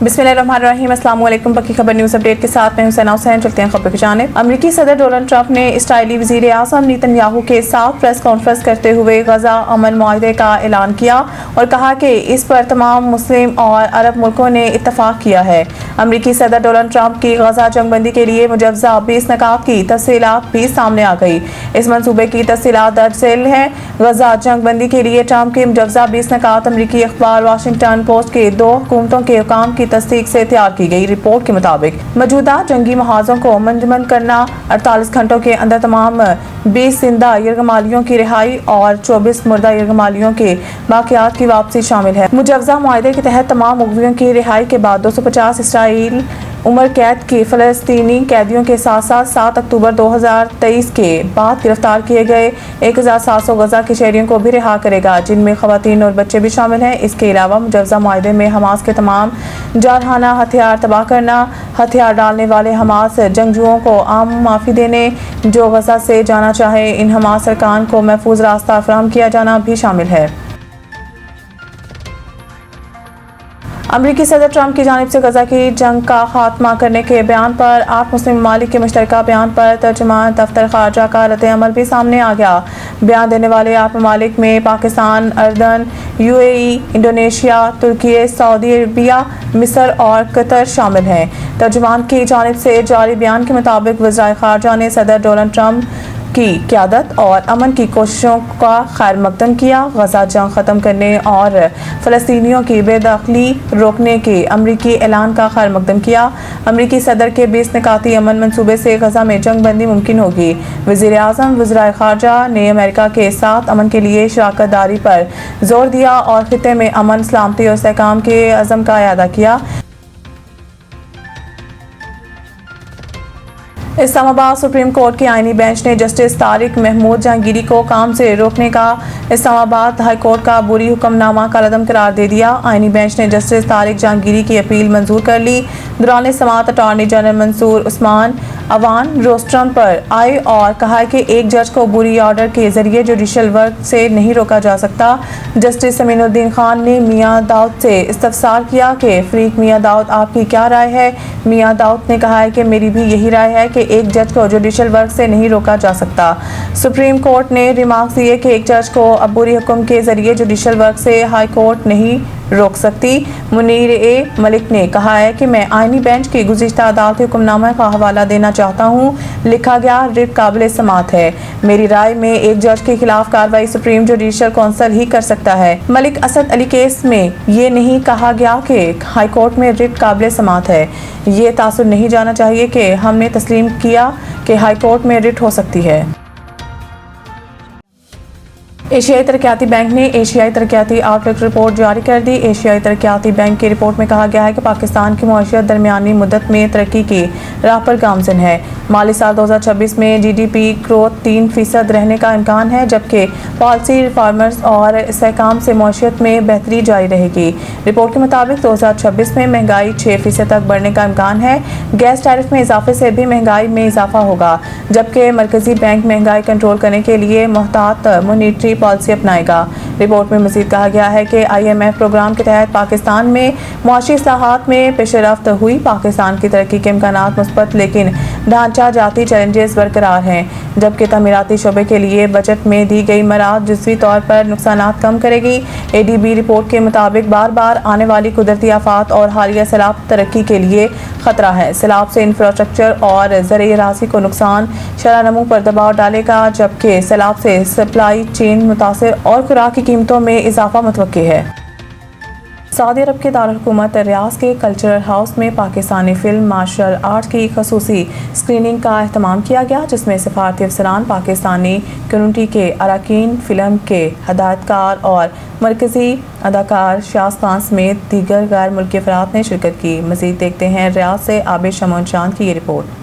बिस्मिल्लाहिर्रहमानिर्रहीम। अस्सलाम वालेकुम। पक्की खबर न्यूज़ अपडेट के साथ मैं हुसैना हुसैन। चलते हैं खबर की जानिब। अमरीकी सदर डोनाल्ड ट्रंप ने इस्राईली वज़ीर आज़म नेतन्याहू के साथ प्रेस कॉन्फ्रेंस करते हुए गजा अमन मुआहदे का ऐलान किया और कहा कि इस पर तमाम मुस्लिम और अरब मुल्कों ने इत्तफाक किया है। अमरीकी सदर डोनाल्ड ट्रंप की गजा जंगबंदी के लिए मुजव्वज़ा 20 नकात की तफसीलात भी सामने आ गई। इस मनसूबे की तफसीलात दर्ज झेल है। गजा जंगबंदी के लिए ट्रंप के मुजव्वज़ा 20 नकात अमरीकी अखबार वाशिंगटन पोस्ट के 2 हुकूमतों के हुकाम की तस्दीक से तैयार की गई रिपोर्ट के मुताबिक मौजूदा जंगी महाजों को मंजमद करना, 48 घंटों के अंदर तमाम 20 जिंदा यरगमालियों की रिहाई और 24 मुर्दा यरगमालियों के बाकियात की वापसी शामिल है। मुजव्वज़ा मुआहदे के तहत तमाम मुग़वियों की रिहाई के बाद 250 इसराइल उम्र कैद के फ़लस्तीनी कैदियों के साथ साथ 7 अक्टूबर 2023 के बाद गिरफ्तार किए गए 1700 गजा के शहरियों को भी रिहा करेगा, जिनमें ख़वातीन और बच्चे भी शामिल हैं। इसके अलावा मुजव्वज़ा मुआहदे में हमास के तमाम जारहाना हथियार तबाह करना, हथियार डालने वाले हमास जंगजुओं को आम माफ़ी देने, जो गजा से जाना चाहे इन हमास अरकान को महफूज रास्ता फराहम किया जाना भी शामिल है। अमरीकी सदर ट्रंप की जानिब से गजा की जंग का खात्मा करने के बयान पर 8 मुस्लिम ममालिक के मुश्तरका बयान पर तर्जुमान दफ्तर खारजा का रद्द-ए-अमल भी सामने आ गया। बयान देने वाले 8 ममालिक में पाकिस्तान, अर्दन, UAE, इंडोनेशिया, तुर्की, सऊदी अरबिया, मिस्र और कतर शामिल हैं। तर्जुमान की जानिब से जारी बयान के मुताबिक वज़ीर खारजा ने सदर डोनाल्ड ट्रंप की क़यादत और अमन की कोशिशों का खैर मकदम किया। गजा जंग ख़त्म करने और फ़लस्तीनियों की बेदखली रोकने के अमरीकी ऐलान का खैर मकदम किया। अमरीकी सदर के 20 निकाती अमन मनसूबे से गजा में जंग बंदी मुमकिन होगी। वज़ीर आज़म वज़ीर ख़ारजा ने अमेरिका के साथ अमन के लिए शराकत दारी पर जोर दिया और खित्ते में अमन, सलामती और इस्तेहकाम के अज़म का इआदा किया। इस्लामाबाद सुप्रीम कोर्ट की आईनी बेंच ने जस्टिस तारिक महमूद जहांगीरी को काम से रोकने का इस्लामाबाद हाई कोर्ट का बुरी हुक्मनामा कलअदम करार दे दिया। आईनी बेंच ने जस्टिस तारिक जहांगीरी की अपील मंजूर कर ली। दौरान समाअत attorney general Mansoor Usman Awan rostrum पर आए और कहा कि एक जज को बुरी ऑर्डर के जरिए जुडिशल वर्क से नहीं रोका जा सकता। जस्टिस समीनुद्दीन खान ने मियां दाऊद से इस्तफसार किया कि फरीक मियां दाऊद, आपकी क्या राय है? मियां दाऊद ने कहा है कि मेरी भी यही राय है कि एक जज को जुडिशल वर्क से नहीं रोका जा सकता। सुप्रीम कोर्ट ने रिमार्क दिए कि एक जज को अब बुरी हुक्म के जरिए जुडिशल वर्क से हाई कोर्ट नहीं रोक सकती। मुनीर ए मलिक ने कहा है कि मैं आईनी बेंच की गुज़िश्ता अदालती हुक्मनामा का हवाला देना चाहता हूँ। लिखा गया रिट काबिल समाअत है। मेरी राय में एक जज के खिलाफ कार्रवाई सुप्रीम जुडिशल काउंसिल ही कर सकता है। मलिक असद अली केस में ये नहीं कहा गया कि हाई कोर्ट में रिट काबिल समाअत है। ये तासुर नहीं जाना चाहिए कि हमने तस्लीम किया कि हाई कोर्ट में रिट हो सकती है। एशियाई तरक्याती बैंक ने एशियाई तरक्याती आउटलुक रिपोर्ट जारी कर दी। एशियाई तरक्याती बैंक की रिपोर्ट में कहा गया है कि पाकिस्तान की मुआशियत दरमियानी मुद्दत में तरक्की की राह पर गामज़न है। माली साल 2026 में GDP ग्रोथ 3% रहने का इम्कान है, जबकि पॉलिसी रिफॉर्मर्स और इस्तेहकाम से मुआशियत में बेहतरी जारी रहेगी। रिपोर्ट के मुताबिक 2026 में महंगाई 6% तक बढ़ने का इम्कान है। गैस टैरिफ में इजाफे से भी महंगाई में इजाफा होगा, जबकि मरकजी बैंक महंगाई कंट्रोल करने के लिए मुहतात मॉनेटरी पॉलिसी अपनाएगा। रिपोर्ट में मज़ीद कहा गया है कि IMF प्रोग्राम के तहत पाकिस्तान में मुआशी इस्लाहात में पेशरफ्त हुई। पाकिस्तान की तरक्की के इम्कानात मुस्बत, लेकिन ढांचा जाती चैलेंजेस बरकरार हैं, जबकि तमीराती शोबे के लिए बजट में दी गई मराद जुज़वी तौर पर नुकसानात कम करेगी। ADB रिपोर्ट के मुताबिक बार बार आने वाली कुदरती आफात और हालिया सैलाब तरक्की के लिए खतरा है। सैलाब से इंफ्रास्ट्रक्चर और ज़राई राशि को नुकसान शरह-नमू पर दबाव डालेगा, जबकि सैलाब से सप्लाई चेन मुतासिर और खुराक की कीमतों में इजाफा मुतवक्की है। सऊदी अरब के दारुल हुकूमत रियाद के कल्चरल हाउस में पाकिस्तानी फिल्म मार्शल आर्ट की खसूसी स्क्रीनिंग का एहतमाम किया गया, जिसमें सफारती अफसरान, पाकिस्तानी कम्युनिटी के अरकान, फिल्म के हदायतकार और मरकजी अदाकार शाज खान समेत दीगर गैर मुल्की अफराद ने शिरकत की। मज़ीद देखते हैं रियाद से आबिद शमून चांद की ये रिपोर्ट।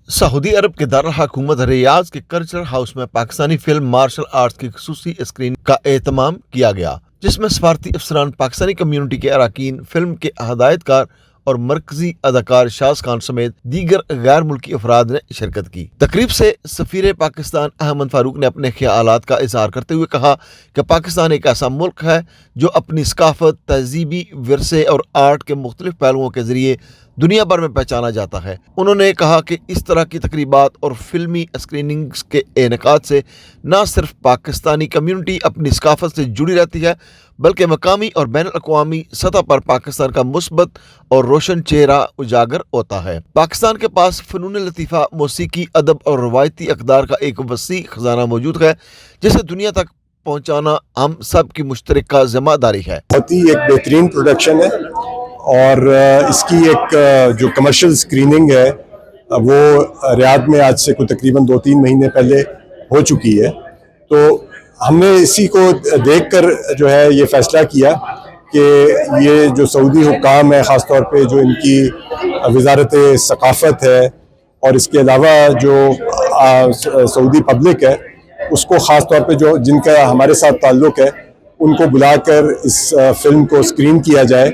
सऊदी अरब के दारुल हुकूमत रियाद के कल्चरल हाउस में पाकिस्तानी फिल्म मार्शल आर्ट्स की खसूसी स्क्रीन का एहतमाम किया गया, जिसमें सफारती अफसरान, पाकिस्तानी कम्युनिटी के अरकान, फिल्म के हदायतकार और मरकजी अदाकार शाज खान समेत दीगर गैर मुल्की अफराद ने शिरकत की। तकरीब से सफीर पाकिस्तान अहमद फारूक ने अपने ख्यालात का इजहार करते हुए कहा कि पाकिस्तान एक ऐसा मुल्क है जो अपनी सकाफत, तहजीबी विरसे और आर्ट के मुख्तलिफ पहलुओं के जरिए दुनिया भर में पहचाना जाता है। उन्होंने कहा कि इस तरह की तकरीबात और फिल्मी स्क्रीनिंग्स के इनेकाद से न सिर्फ पाकिस्तानी कम्यूनिटी अपनी सकाफत से जुड़ी रहती है, बल्कि मकामी और बैन अल-अक़वामी सतह पर पाकिस्तान का मुस्बत और रोशन चेहरा उजागर होता है। पाकिस्तान के पास फ़नून लतीफ़ा, मौसीकी, अदब और रवायती अक़दार का एक वसी खजाना मौजूद है, जिसे दुनिया तक पहुँचाना हम सब की मुश्तरका ज़िम्मेदारी है। बहुत ही एक बेहतरीन प्रोडक्शन है और इसकी एक जो कमर्शियल स्क्रीनिंग है वो रियाद में आज से कोई तकरीबन 2-3 महीने पहले हो चुकी है। तो हमने इसी को देखकर जो है ये फैसला किया कि ये जो सऊदी हुक्काम है, ख़ास तौर पे जो इनकी वज़ारत सकाफ़त है और इसके अलावा जो सऊदी पब्लिक है, उसको ख़ास तौर पे जो जिनका हमारे साथ ताल्लुक़ है उनको बुलाकर इस फिल्म को स्क्रीन किया जाए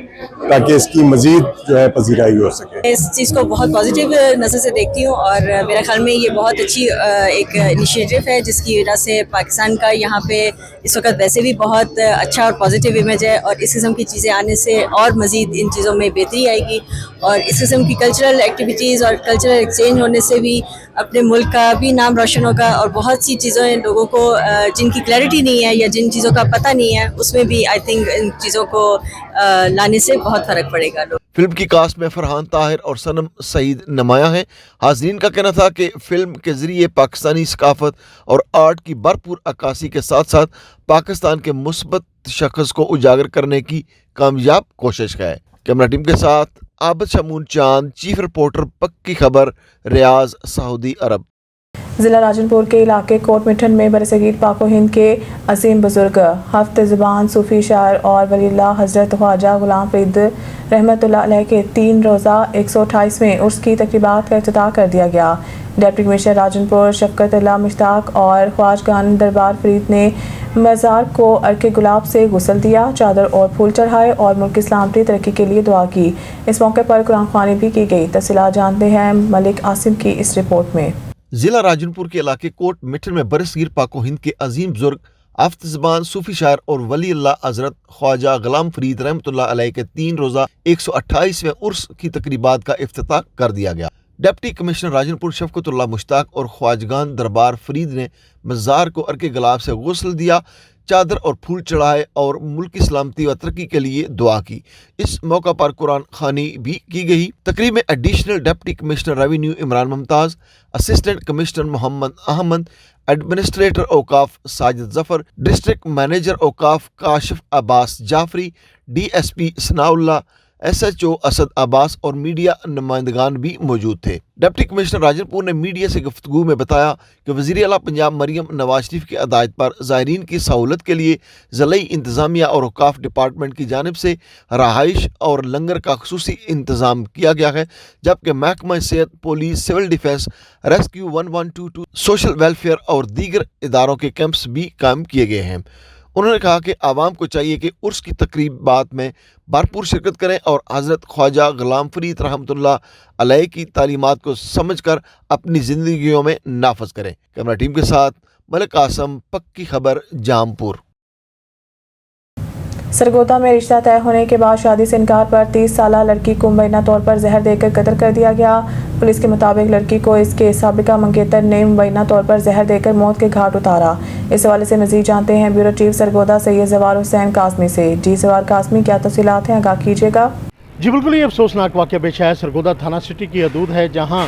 ताकि इसकी मज़ीद जो है पजीराई हो सके। इस चीज़ को बहुत पॉजिटिव नज़र से देखती हूँ और मेरे ख्याल में ये बहुत अच्छी एक इनिशिएटिव है जिसकी वजह से पाकिस्तान का यहाँ पे इस वक्त वैसे भी बहुत अच्छा और पॉजिटिव इमेज है और इस किस्म की चीज़ें आने से और मज़ीद इन चीज़ों में बेहतरी आएगी और इस किस्म की कल्चरल एक्टिविटीज़ और कल्चरल एक्सचेंज होने से भी अपने मुल्क का भी नाम रोशन होगा और बहुत सी चीज़ें लोगों को जिनकी क्लैरिटी नहीं है या जिन चीज़ों का पता नहीं है उसमें भी आई थिंक इन चीज़ों को लाने से बहुत फ़र्क पड़ेगा। फिल्म की कास्ट में फरहान ताहिर और सनम सईद नुमाया हैं। हाज़रीन का कहना था कि फिल्म के जरिए पाकिस्तानी सकाफत और आर्ट की भरपूर अक्कासी के साथ साथ पाकिस्तान के मुस्बत शख्स को उजागर करने की कामयाब कोशिश है। कैमरा टीम के साथ आबिद शमून चांद, चीफ रिपोर्टर, पक्की खबर, रियाज, सऊदी अरब। ज़िला राजनपुर के इलाके कोट मिठन में बरसगीर पाको हिंद के अजीम बुजुर्ग हफ्ते ज़ुबान सूफ़ी शायर और वलील्लाह हज़रत ख्वाजा गुलाम फरीद रहमतुल्लाह अलैह के 3 रोज़ा 128वें उर्स की तकरीबात का इफ्तिताह कर दिया गया। डिप्टी कमिश्नर राजनपुर शफ़क़त अल्लाह मुश्ताक और ख्वाजगान दरबार फरीद ने मज़ार को अर्के गुलाब से गुस्ल दिया, चादर और फूल चढ़ाए और मुल्क की सलामती तरक्की के लिए दुआ की। इस मौके पर कुरान ख़वानी भी की गई। तफ़सीलात जानते हैं मलिक आसिम की इस रिपोर्ट में। जिला राजनपुर के इलाके कोट मिठन में बरसगीर पाको हिंद के अजीम बुजुर्ग हफ्ते ज़ुबान सूफ़ी शायर और वली अल्लाह हज़रत ख्वाजा गुलाम फरीद रहमतुल्लाह अलैह के 3 रोज़ा 128वें उर्स की तकरीबात का इफ्तिताह कर दिया गया। डिप्टी कमिश्नर राजनपुर शफ़क़तुल्लाह मुश्ताक और ख्वाजगान दरबार फरीद ने मज़ार को अर्के गुलाब से गुस्ल दिया, चादर और फूल चढ़ाए और मुल्क की सलामती व तरक्की के लिए दुआ की। इस मौका पर कुरान ख़वानी भी की गई। तकरीब में additional deputy commissioner revenue Imran Mumtaz, assistant commissioner Mohammad Ahmed, administrator औकाफ साजिद जफर, डिस्ट्रिक्ट मैनेजर औकाफ काशिफ अब्बास जाफरी, DSP सनाउल्लाह, SHO असद अब्बास और मीडिया नुमाइंदगान भी मौजूद थे। डिप्टी कमिश्नर राजनपुर ने मीडिया से गुफ्तगू में बताया कि वज़ीर आला पंजाब मरियम नवाज शरीफ की हिदायत पर ज़ायरीन की सहूलत के लिए ज़िलाई इंतज़ामिया और औकाफ डिपार्टमेंट की जानिब से रहाइश और लंगर का खुसूसी इंतज़ाम किया गया है, जबकि महकमा सेहत, police, civil defence, rescue 1122, social welfare और दीगर इदारों के कैंप्स भी कायम किए गए हैं। उन्होंने कहा कि आवाम को चाहिए कि उर्स की तकरीबात में भरपूर शिरकत करें और हज़रत ख्वाजा गुलाम फरीद रहमतुल्लाह अलैह की तालीमात को समझकर अपनी ज़िंदगियों में नाफज करें। कैमरा टीम के साथ मलिक आसम, पक्की खबर, जामपुर। सरगोदा में रिश्ता तय होने के बाद शादी से इनकार पर 30 साला लड़की को मुबैना तौर पर जहर देकर कत्ल कर दिया गया। पुलिस के मुताबिक लड़की को इसके साबिका मंगेतर ने मुबैना तौर पर जहर देकर मौत के घाट उतारा। इस हवाले से मजीद जानते हैं ब्यूरो चीफ सरगोदा सैयद जवार हुसैन कासमी से। जी जवार कासमी, क्या तफसीलात हैं, आगाह कीजिएगा। जी बिल्कुल, ये अफसोसनाक वाक़या पेश आया सरगोदा थाना सिटी की हदूद है, जहाँ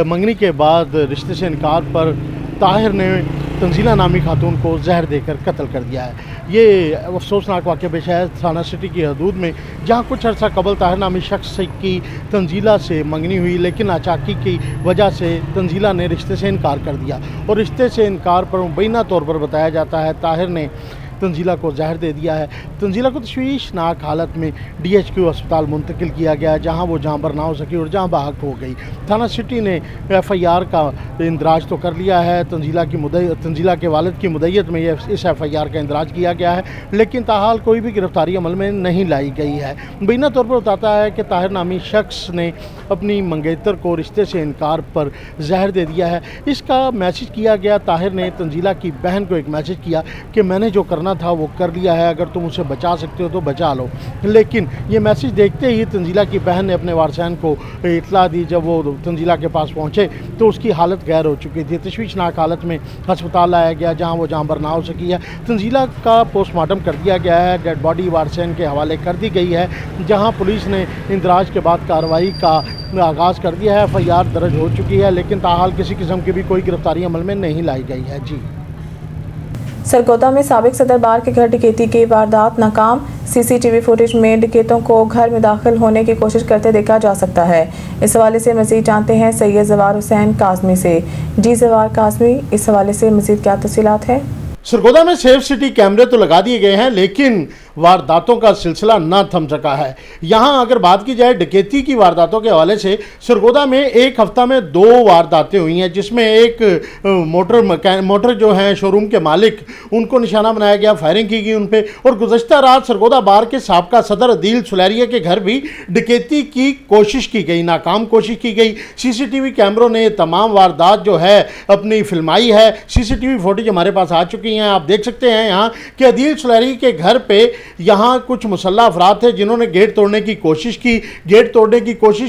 मंगनी के बाद रिश्ते से इनकार पर ताहिर ने तंजीला नामी खातून को जहर देकर कत्ल कर दिया है। ये अफसोसनाक वाक़या पेश आया थाना सिटी की हदूद में, जहाँ कुछ अर्सा कबल ताहिर नामी शख्स की तंजीला से मंगनी हुई, लेकिन नाचाकी की वजह से तंजीला ने रिश्ते से इनकार कर दिया और रिश्ते से इनकार पर मुबैना तौर पर बताया जाता है ताहिर ने तंजीला को जहर दे दिया है। तंजीला को तशवीशनाक हालत में DHQ अस्पताल मुंतकिल किया गया, जहाँ वो जाँ बर ना हो सकी और जहाँ बाहक हो गई। थाना सिटी ने FIR का इंदराज तो कर लिया है। तंजीला के वालिद की मुद्दत में इस FIR का इंदराज किया गया है, लेकिन ताहाल कोई भी गिरफ्तारी अमल में नहीं लाई गई है। मुबैना तौर पर बताता है कि ताहिर नामी शख्स ने अपनी मंगेतर को रिश्ते से इनकार पर जहर दे दिया है। इसका मैसेज किया गया। ताहिर ने तंजीला की बहन को एक मैसेज किया कि मैंने जो करना था वो कर लिया है, अगर तुम उसे बचा सकते हो तो बचा लो। लेकिन ये मैसेज देखते ही तंजीला की बहन ने अपने वारसैन को इतला दी। जब वो तंजीला के पास पहुँचे तो उसकी हालत गैर हो चुकी थी। तशवीशनाक हालत में अस्पताल लाया गया, जहाँ वो जाँ बर ना हो सकी है। तंजीला का पोस्टमार्टम कर दिया गया है। डेड बॉडी वारसैन के हवाले कर दी गई है, जहाँ पुलिस ने इंदराज के बाद कार्रवाई का आगाज़ कर दिया है। FIR दर्ज हो चुकी है, लेकिन ताहाल किसी किस्म की भी कोई गिरफ्तारी अमल में नहीं लाई गई है। जी। सरगोदा में साबिक सदर बार के घर डकैती की वारदात नाकाम। CCTV फुटेज में डकैतों को घर में दाखिल होने की कोशिश करते देखा जा सकता है। इस हवाले से मज़ीद जानते हैं सैयद जवार हुसैन काज़मी से। जी जवार काज़मी, इस हवाले से मज़ीद क्या तफसीलात है? सरगोदा में सेफ सिटी कैमरे तो लगा दिए गए हैं, लेकिन वारदातों का सिलसिला ना थम सका है। यहाँ अगर बात की जाए डकैती की वारदातों के हवाले से, सरगोदा में एक हफ्ता में 2 वारदातें हुई हैं, जिसमें एक मोटर जो है शोरूम के मालिक, उनको निशाना बनाया गया, फायरिंग की गई उन पर। और गुज़श्ता रात सरगोदा बार के साबका सदर अदील सुलैरिया के घर भी डकैती की कोशिश की गई, नाकाम कोशिश की गई। CCTV कैमरों ने तमाम वारदात जो है अपनी फिल्माई है। CCTV फुटेज हमारे पास आ चुकी हैं। आप देख सकते हैं यहाँ कि अदील सुलैरी के घर पे यहाँ कुछ मुसल्लह अफराद थे जिन्होंने गेट तोड़ने की कोशिश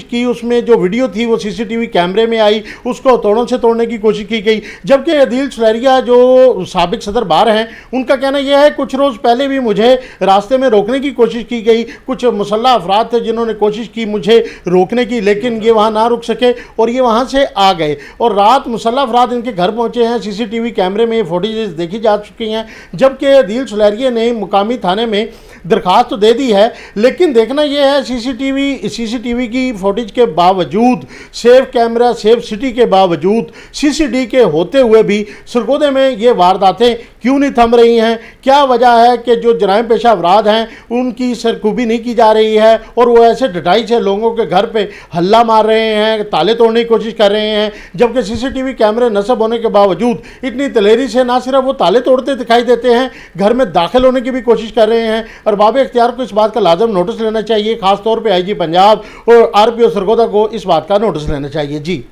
की। उसमें जो वीडियो थी वो CCTV कैमरे में आई, उसको तोड़ों से तोड़ने की कोशिश की गई। जबकि अदील सुलैरिया जो साबिक सदर बार हैं, उनका कहना यह है कुछ रोज़ पहले भी मुझे रास्ते में रोकने की कोशिश की गई। कुछ मुसल्लह अफराद थे जिन्होंने कोशिश की मुझे रोकने की, लेकिन ये वहाँ ना रुक सके और ये वहाँ से आ गए। और रात मुसल्लह अफराद इनके घर पहुँचे हैं। CCTV कैमरे में फुटेज देखी जा चुकी हैं। जबकि अदील सुलैरिया ने मुकामी थाने में दरखास्त तो दे दी है, लेकिन देखना यह है CCTV की फुटेज के बावजूद, सेफ कैमरा सेफ सिटी के बावजूद, CCD के होते हुए भी सरगोदे में ये वारदातें क्यों नहीं थम रही हैं? क्या वजह है कि जो जराइम पेशा अफराद हैं उनकी सरकूबी नहीं की जा रही है और वो ऐसे डटाई से लोगों के घर पे हल्ला मार रहे हैं, ताले तोड़ने की कोशिश कर रहे हैं, जबकि CCTV कैमरे नस्ब होने के बावजूद इतनी दलेरी से ना सिर्फ वो ताले तोड़ते दिखाई देते हैं, घर में दाखिल होने की भी कोशिश कर रहे हैं। और बाब इख्तियार को इस बात का लाजम नोटिस लेना चाहिए, खासतौर पर IG पंजाब और RPO सरगोदा को इस बात का नोटिस लेना चाहिए। जी।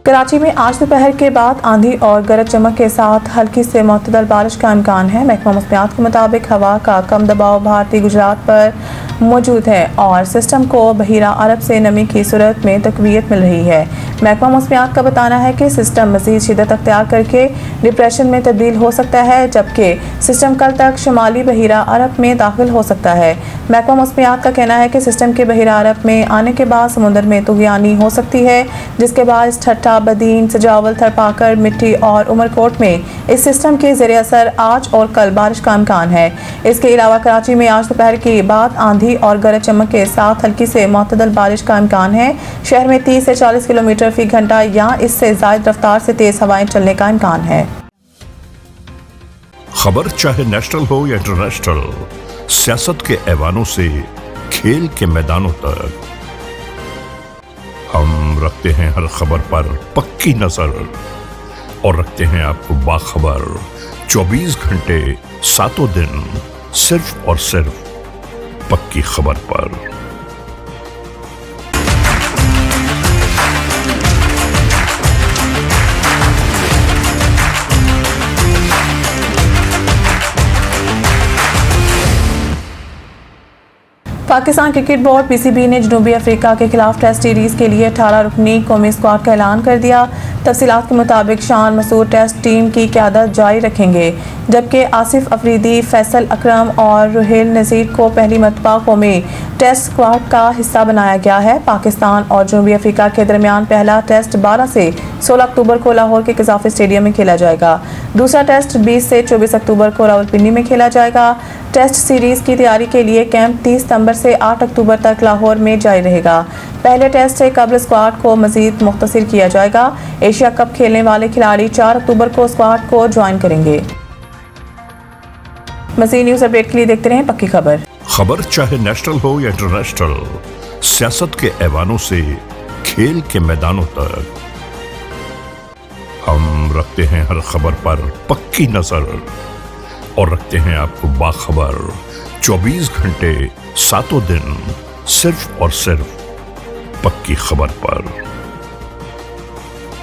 कराची में आज दोपहर के बाद आंधी और गरज चमक के साथ हल्की से मुतदल बारिश का इम्कान है। महकमा मौसमियात के मुताबिक हवा का कम दबाव भारतीय गुजरात पर मौजूद है और सिस्टम को बहीरा अरब से नमी की सूरत में तकवीत मिल रही है। महकमा मौसमियात का बताना है कि सिस्टम मज़ीद शिदत अख्तियार करके डिप्रेशन में तब्दील हो सकता है, जबकि सिस्टम कल तक शुमाली बहीरा अरब में दाखिल हो सकता है। महकमा मौसमियात का कहना है कि सिस्टम के बहीरा अरब में आने के बाद समुद्र में तुग़यानी हो सकती है, जिसके बाद ठट्टा, बदीन, सजावल, थरपाकर, मिट्टी और उमरकोट में इस सिस्टम के ज़रिए असर आज और कल बारिश का इम्कान है। इसके अलावा कराची में आज दोपहर के बाद आंधी और गरज चमक के साथ हल्की से मुतदल बारिश का इम्कान है। शहर में 30 से 40 किलोमीटर फी घंटा या इससे ज़ायद रफ्तार से तेज हवाएं चलने का इम्कान है। खबर चाहे नेशनल हो या इंटरनेशनल, सियासत के ऐवानों से खेल के मैदानों तक, हम रखते हैं हर खबर पर पक्की नजर और रखते हैं आपको बाखबर 24 घंटे 7 दिन सिर्फ और सिर्फ पक्की खबर पर। पाकिस्तान क्रिकेट बोर्ड PCB ने जनूबी अफ्रीका के खिलाफ टेस्ट सीरीज़ के लिए 18 रुकनी कौमी स्क्वाड का ऐलान कर दिया। तफसीलात के मुताबिक शान मसूद टेस्ट टीम की क़यादत जारी रखेंगे, जबकि आसिफ अफरीदी, फैसल अकरम और रुहेल नज़ीर को पहली मरतबा कौमी टेस्ट स्क्वाड का हिस्सा बनाया गया है। पाकिस्तान और जनूबी अफ्रीका के दरमियान पहला टेस्ट 12 से 16 अक्टूबर को लाहौर के कज़ाफ़ी स्टेडियम में खेला जाएगा। दूसरा टेस्ट 20 से 24 अक्टूबर को रावलपिंडी में खेला जाएगा। टेस्ट सीरीज की तैयारी के लिए कैंप 30 सितंबर से 8 अक्टूबर तक लाहौर में जारी रहेगा। पहले टेस्ट से कबल स्क्वाड को मजीद मुख्तसर किया जाएगा। एशिया कप खेलने वाले खिलाड़ी 4 अक्टूबर को स्क्वाड को ज्वाइन करेंगे। मजीद न्यूज अपडेट के लिए देखते रहें पक्की खबर। खबर चाहे नेशनल हो या इंटरनेशनल, सियासत के ऐवानों से खेल के मैदानों तक, हम रखते हैं हर खबर पर पक्की नजर और रखते हैं आपको बाखबर 24 घंटे 7 दिन सिर्फ और सिर्फ पक्की खबर पर।